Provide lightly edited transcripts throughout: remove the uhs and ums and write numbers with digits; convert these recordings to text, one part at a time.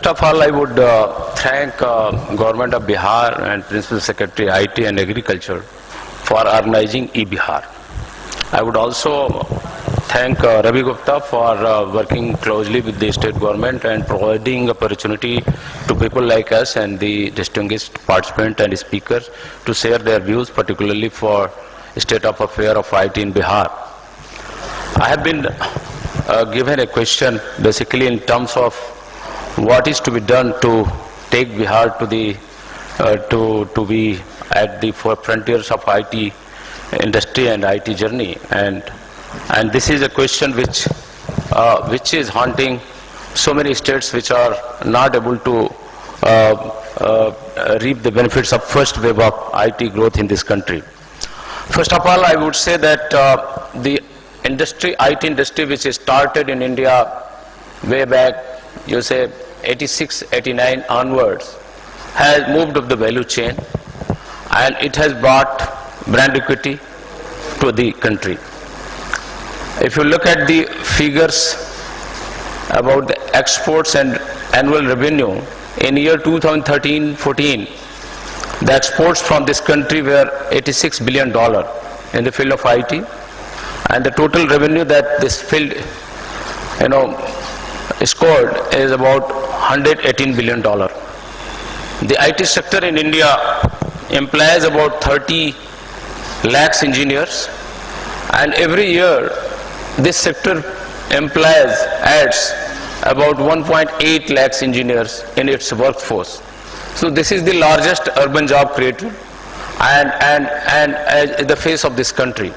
First of all, I would thank Government of Bihar and Principal Secretary IT and Agriculture for organizing eBihar. I would also thank Ravi Gupta for working closely with the state government and providing opportunity to people like us and the distinguished participants and speakers to share their views, particularly for state of affairs of IT in Bihar. I have been given a question basically in terms of what is to be done to take Bihar to the to be at the frontiers of IT industry and IT journey, and this is a question which is haunting so many states which are not able to reap the benefits of first wave of IT growth in this country. First of all, I would say that the IT industry which started in India way back, you say 86, 89 onwards, has moved up the value chain, and it has brought brand equity to the country. If you look at the figures about the exports and annual revenue, in year 2013-14, the exports from this country were $86 billion in the field of IT, and the total revenue that this field, scored is about $118 billion. The IT sector in India employs about 30 lakhs engineers, and every year this sector adds about 1.8 lakhs engineers in its workforce. So this is the largest urban job creator and the face of this country.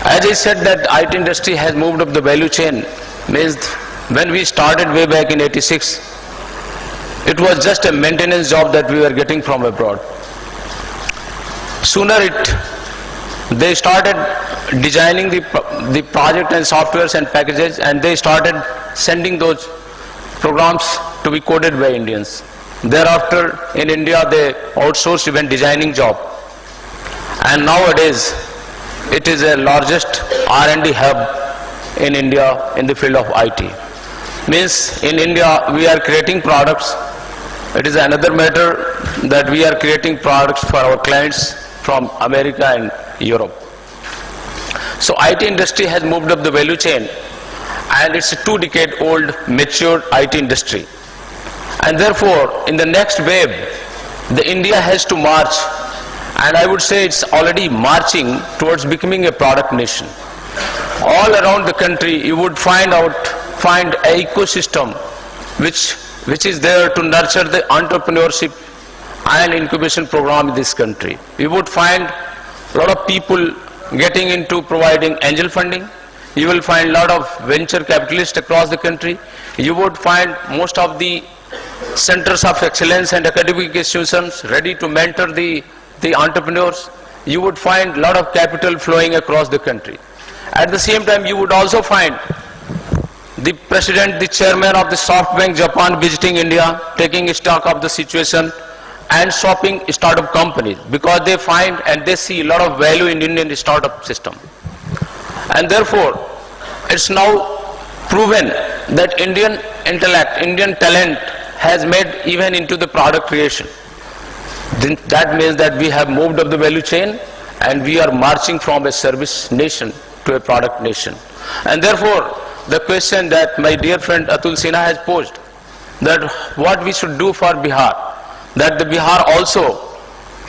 As I said, that IT industry has moved up the value chain, means when we started way back in 86, it was just a maintenance job that we were getting from abroad. Sooner they started designing the project and softwares and packages, and they started sending those programs to be coded by Indians. Thereafter, in India, they outsourced even designing job. And nowadays, it is the largest R&D hub in India in the field of IT. Means in India, we are creating products. It is another matter that we are creating products for our clients from America and Europe. So IT industry has moved up the value chain, and it's a 2-decade-old mature IT industry. And therefore, in the next wave, the India has to march, and I would say it's already marching towards becoming a product nation. All around the country, you would find an ecosystem which is there to nurture the entrepreneurship and incubation program in this country. You would find a lot of people getting into providing angel funding. You will find a lot of venture capitalists across the country. You would find most of the centers of excellence and academic institutions ready to mentor the entrepreneurs. You would find a lot of capital flowing across the country. At the same time, you would also find the president, the chairman of the SoftBank Japan visiting India, taking stock of the situation and shopping startup companies, because they find and they see a lot of value in Indian startup system. And therefore, it's now proven that Indian intellect, Indian talent has made even into the product creation. That means that we have moved up the value chain, and we are marching from a service nation to a product nation. And therefore, the question that my dear friend Atul Sinha has posed, that what we should do for Bihar, that the Bihar also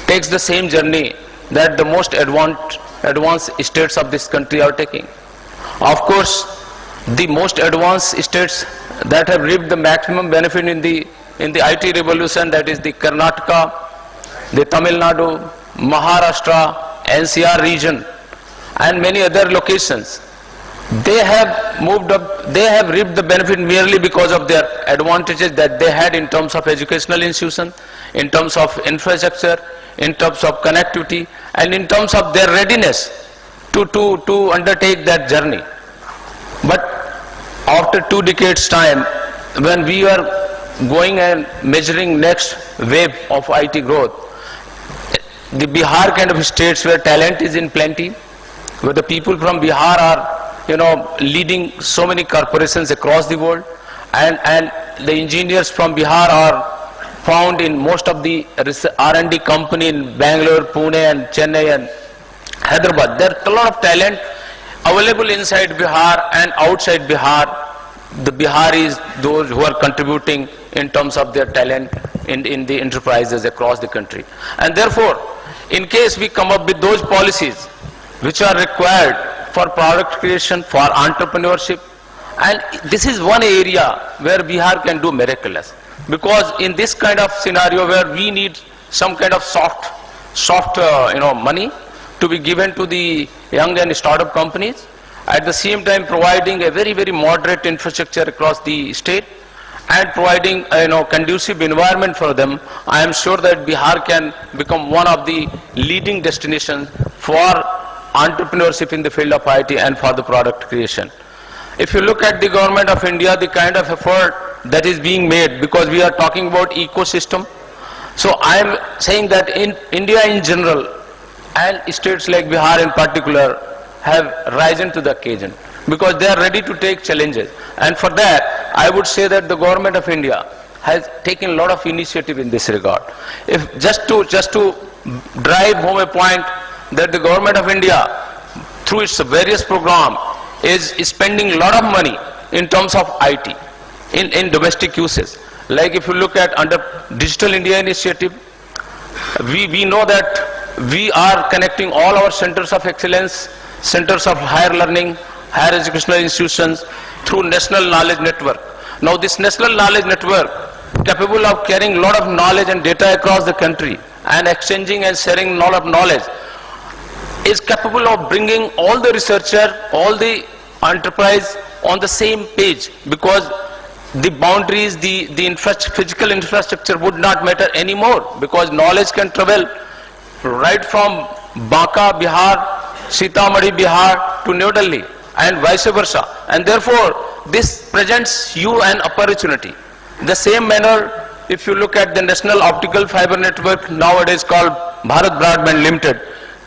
takes the same journey that the most advanced states of this country are taking. Of course, the most advanced states that have reaped the maximum benefit in the IT revolution, that is the Karnataka, the Tamil Nadu, Maharashtra, NCR region, and many other locations. They have moved up, they have reaped the benefit merely because of their advantages that they had in terms of educational institution, in terms of infrastructure, in terms of connectivity, and in terms of their readiness to undertake that journey. But after 2 decades time, when we are going and measuring next wave of IT growth, the Bihar kind of states where talent is in plenty, where the people from Bihar are leading so many corporations across the world, and the engineers from Bihar are found in most of the R&D company in Bangalore, Pune and Chennai and Hyderabad. There are a lot of talent available inside Bihar and outside Bihar. The Biharis, those who are contributing in terms of their talent in the enterprises across the country. And therefore, in case we come up with those policies which are required for product creation, for entrepreneurship, and this is one area where Bihar can do miraculous. Because in this kind of scenario where we need some kind of soft money to be given to the young and startup companies, at the same time providing a very moderate infrastructure across the state and providing conducive environment for them, I am sure that Bihar can become one of the leading destinations for entrepreneurship in the field of IT and for the product creation. If you look at the government of India, the kind of effort that is being made, because we are talking about ecosystem. So I am saying that in India in general and states like Bihar in particular have risen to the occasion because they are ready to take challenges. And for that, I would say that the government of India has taken a lot of initiative in this regard. If just to drive home a point that the government of India, through its various programs, is spending a lot of money in terms of IT, in domestic uses. Like if you look at under Digital India Initiative, we know that we are connecting all our centers of excellence, centers of higher learning, higher educational institutions through National Knowledge Network. Now this National Knowledge Network, capable of carrying a lot of knowledge and data across the country and exchanging and sharing a lot of knowledge, is capable of bringing all the researcher, all the enterprise on the same page, because the boundaries, the physical infrastructure would not matter anymore, because knowledge can travel right from Banka, Bihar, Sitamarhi, Bihar to New Delhi and vice versa. And therefore, this presents you an opportunity. The same manner, if you look at the National Optical Fiber Network, nowadays called Bharat Broadband Limited,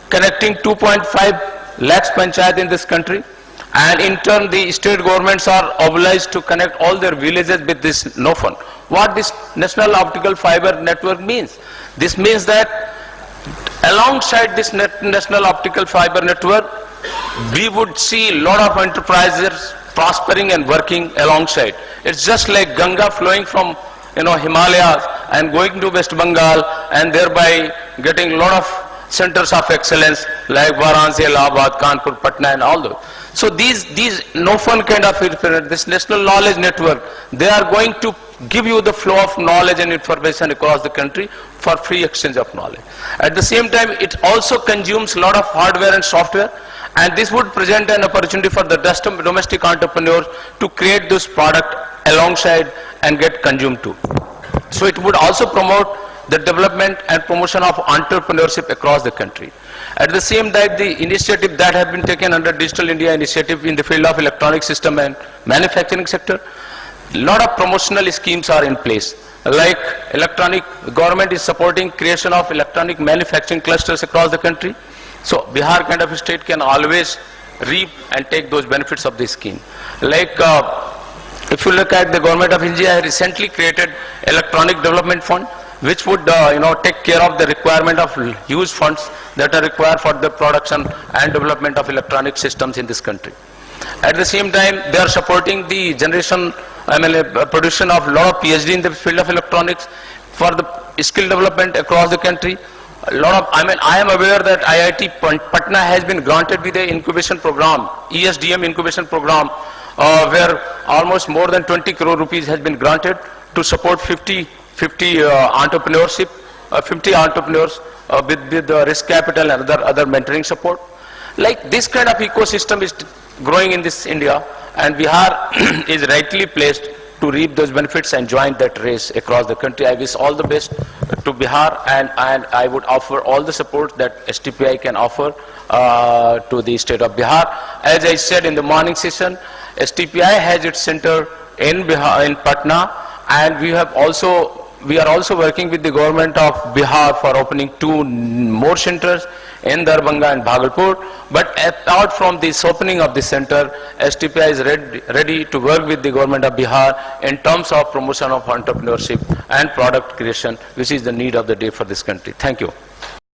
connecting 2.5 lakhs panchayat in this country, and in turn the state governments are obliged to connect all their villages with this NOFN. What this National Optical Fiber Network means? This means that alongside this National Optical Fiber Network, we would see a lot of enterprises prospering and working alongside. It's just like Ganga flowing from Himalayas and going to West Bengal and thereby getting a lot of centers of excellence like Varanasi, Allahabad, Kanpur, Patna and all those. So these NOFN kind of, this National Knowledge Network, they are going to give you the flow of knowledge and information across the country for free exchange of knowledge. At the same time, it also consumes a lot of hardware and software, and this would present an opportunity for the domestic entrepreneurs to create this product alongside and get consumed too. So it would also promote the development and promotion of entrepreneurship across the country. At the same time, the initiative that have been taken under Digital India Initiative in the field of electronic system and manufacturing sector, a lot of promotional schemes are in place. Like government is supporting creation of electronic manufacturing clusters across the country. So Bihar kind of a state can always reap and take those benefits of this scheme. Like if you look at the government of India recently created electronic development fund, which would take care of the requirement of huge funds that are required for the production and development of electronic systems in this country. At the same time, they are supporting the production of a lot of PhD in the field of electronics for the skill development across the country. I am aware that IIT Patna has been granted with the incubation program, ESDM incubation program, where almost more than 20 crore rupees has been granted to support 50 entrepreneurship, 50 entrepreneurs with the risk capital and other mentoring support. Like this kind of ecosystem is growing in this India, and Bihar is rightly placed to reap those benefits and join that race across the country. I wish all the best to Bihar, and I would offer all the support that STPI can offer to the state of Bihar. As I said in the morning session, STPI has its center in Bihar, in Patna, and we are also working with the government of Bihar for opening 2 more centers in Darbhanga and Bhagalpur. But apart from this opening of the center, STPI is ready to work with the government of Bihar in terms of promotion of entrepreneurship and product creation, which is the need of the day for this country. Thank you.